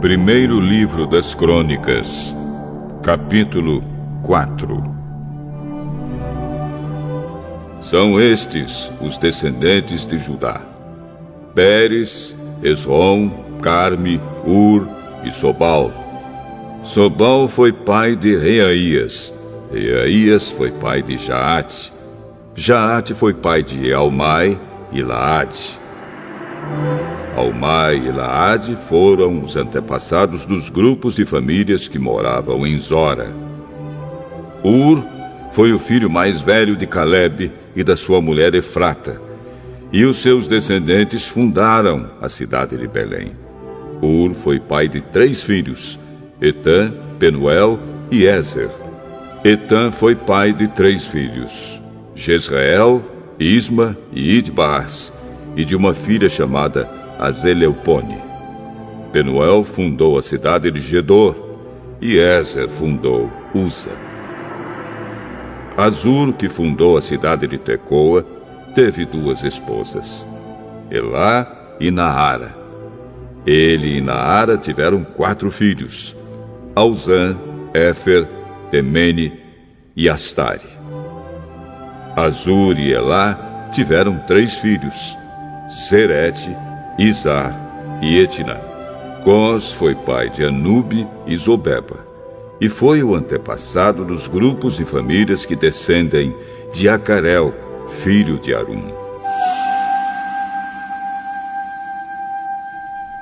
Primeiro livro das Crônicas, capítulo 4. São estes os descendentes de Judá: Pérez, Esrom, Carme, Ur e Sobal. Sobal foi pai de Reaías. Reaías foi pai de Jaate. Jaate foi pai de Almai e Laade. Almai e Laade foram os antepassados dos grupos de famílias que moravam em Zora. Ur foi o filho mais velho de Calebe e da sua mulher Efrata, e os seus descendentes fundaram a cidade de Belém. Ur foi pai de 3 filhos, Etã, Penuel e Ezer. Etã foi pai de 3 filhos, Jezreel, Isma e Idbaas, e de uma filha chamada Azeleupone. Penuel fundou a cidade de Gedor, e Ezer fundou Uza. Azur, que fundou a cidade de Tecoa, teve 2 esposas, Elá e Naara. Ele e Naara tiveram 4 filhos, Auzã, Éfer, Temene e Astare. Azur e Elá tiveram 3 filhos, Zerete, Izar e Etna. Cós foi pai de Anube e Zobeba, e foi o antepassado dos grupos e famílias que descendem de Acarel, filho de Arum.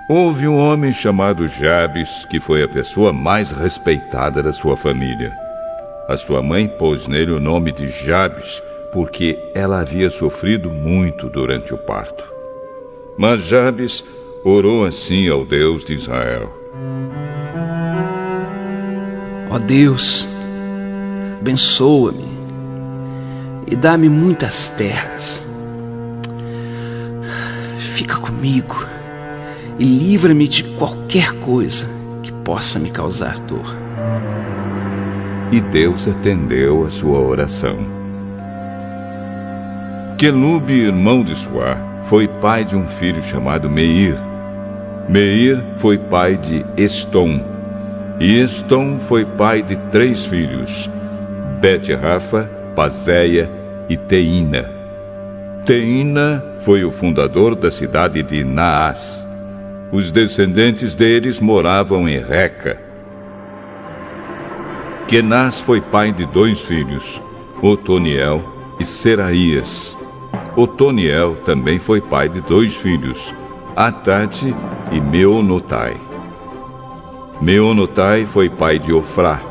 Houve um homem chamado Jabes, que foi a pessoa mais respeitada da sua família. A sua mãe pôs nele o nome de Jabes, porque ela havia sofrido muito durante o parto. Mas Jabes orou assim ao Deus de Israel: Ó Deus, abençoa-me e dá-me muitas terras. Fica comigo e livra-me de qualquer coisa que possa me causar dor. E Deus atendeu a sua oração. Quelube, irmão de Suá, foi pai de um filho chamado Meir. Meir foi pai de Estom. E Estom foi pai de 3 filhos, Bet-Rafa, Pazéia e Teína. Teína foi o fundador da cidade de Naás. Os descendentes deles moravam em Reca. Kenaz foi pai de 2 filhos, Otoniel e Seraías. Otoniel também foi pai de 2 filhos, Atate e Meonotai. Meonotai foi pai de Ofrá.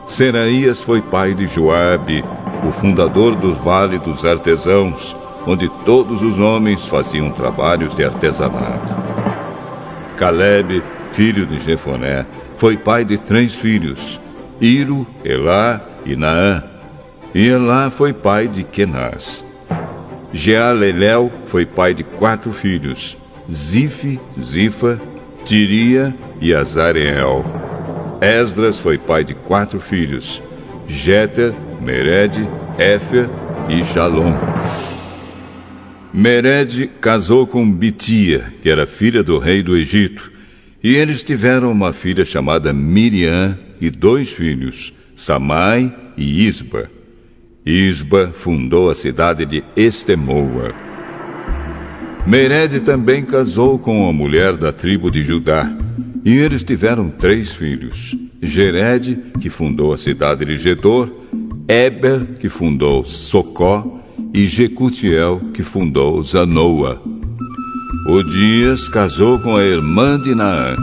Seraías foi pai de Joabe, o fundador do Vale dos Artesãos, onde todos os homens faziam trabalhos de artesanato. Calebe, filho de Jefoné, foi pai de 3 filhos, Iro, Elá e Naã. E Elá foi pai de Kenaz. Jealelel foi pai de 4 filhos, Zife, Zifa, Tiria e Azareel. Esdras foi pai de 4 filhos, Jeter, Mered, Éfer e Jalom. Mered casou com Bitia, que era filha do rei do Egito, e eles tiveram uma filha chamada Miriam e 2 filhos, Samai e Isba. Isba fundou a cidade de Estemoa. Mered também casou com uma mulher da tribo de Judá, e eles tiveram 3 filhos, Gered, que fundou a cidade de Gedor, Eber, que fundou Socó, e Jecutiel, que fundou Zanoa. Odias casou com a irmã de Naã.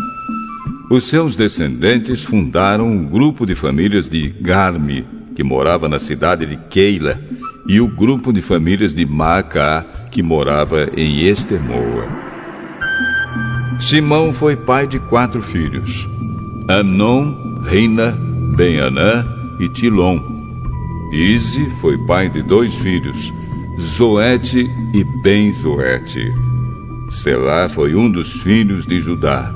Os seus descendentes fundaram um grupo de famílias de Garmi, que morava na cidade de Keila, e o grupo de famílias de Maacá, que morava em Estemoa. Simão foi pai de 4 filhos, Amnon, Rina, Ben-Anã e Tilom. Ize foi pai de 2 filhos, Zoete e Ben-Zoete. Selá foi um dos filhos de Judá.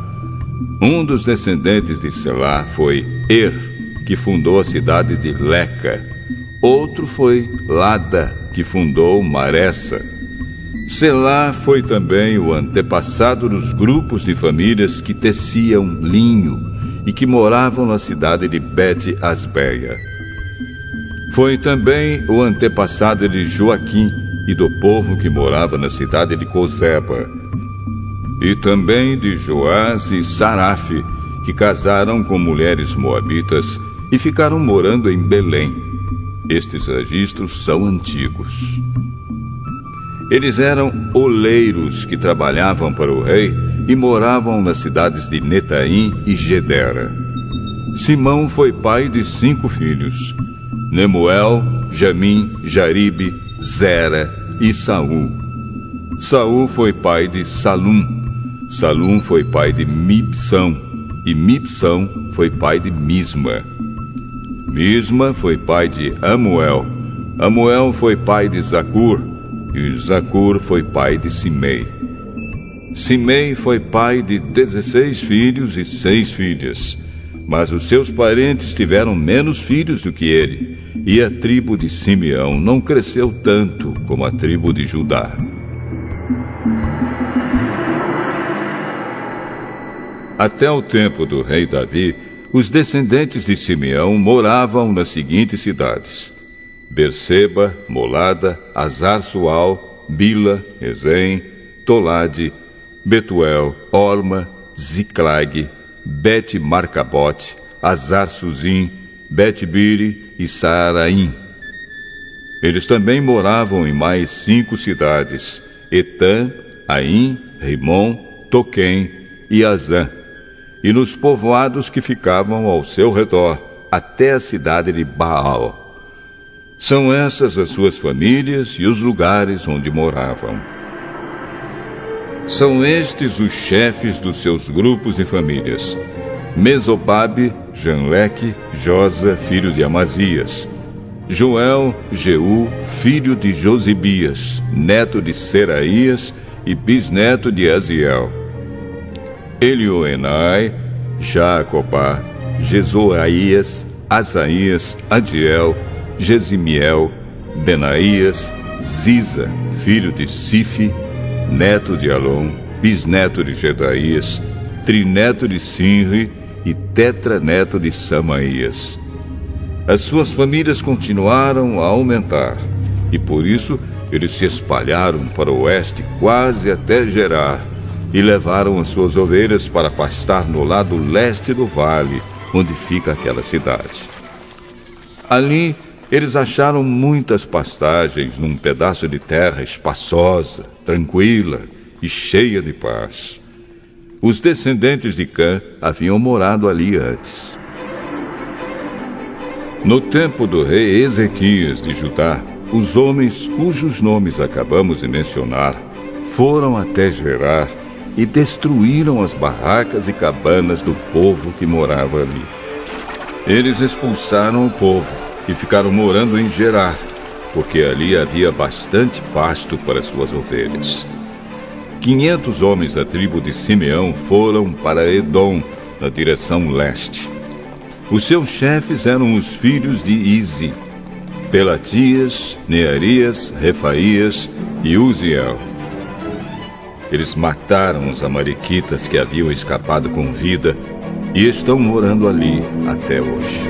Um dos descendentes de Selá foi que fundou a cidade de Leca. Outro foi Lada, que fundou Maressa. Selá foi também o antepassado dos grupos de famílias que teciam linho e que moravam na cidade de Bet-Asbeia. Foi também o antepassado de Joaquim e do povo que morava na cidade de Cozeba. E também de Joás e Sarafe, que casaram com mulheres moabitas e ficaram morando em Belém. Estes registros são antigos. Eles eram oleiros que trabalhavam para o rei e moravam nas cidades de Netaim e Gedera. Simão foi pai de 5 filhos: Nemuel, Jamim, Jaribe, Zera e Saul. Saul foi pai de Salum. Salum foi pai de Mibsão. E Mibsão foi pai de Misma. Misma foi pai de Amuel. Amuel foi pai de Zacur. E Zacur foi pai de Simei. Simei foi pai de 16 filhos e 6 filhas. Mas os seus parentes tiveram menos filhos do que ele. E a tribo de Simeão não cresceu tanto como a tribo de Judá. Até o tempo do rei Davi, os descendentes de Simeão moravam nas seguintes cidades: Berseba, Molada, Azar-Sual, Bila, Ezem, Tolade, Betuel, Orma, Ziclag, Bet-Marcabote, Azar-Suzim, Bet-Biri e Saaraim. Eles também moravam em mais 5 cidades: Etã, Aim, Rimon, Toquém e Azã, e nos povoados que ficavam ao seu redor, até a cidade de Baal. São essas as suas famílias e os lugares onde moravam. São estes os chefes dos seus grupos e famílias: Mesobabe, Janleque, Josa, filho de Amazias; Joel, Jeú, filho de Josibias, neto de Seraías e bisneto de Aziel; Elioenai, Jacobá, Jezoaías, Asaías, Adiel, Gesimiel, Benaías, Ziza, filho de Sife, neto de Alom, bisneto de Gedaías, trineto de Sinri e tetraneto de Samaías. As suas famílias continuaram a aumentar, e por isso eles se espalharam para o oeste quase até Gerar, e levaram as suas ovelhas para pastar no lado leste do vale, onde fica aquela cidade. Ali, eles acharam muitas pastagens num pedaço de terra espaçosa, tranquila e cheia de paz. Os descendentes de Cã haviam morado ali antes. No tempo do rei Ezequias de Judá, os homens cujos nomes acabamos de mencionar foram até Gerar e destruíram as barracas e cabanas do povo que morava ali. Eles expulsaram o povo e ficaram morando em Gerar, porque ali havia bastante pasto para suas ovelhas. 500 homens da tribo de Simeão foram para Edom, na direção leste. Os seus chefes eram os filhos de Izi: Pelatias, Nearias, Refaías e Uziel. Eles mataram os amalequitas que haviam escapado com vida e estão morando ali até hoje.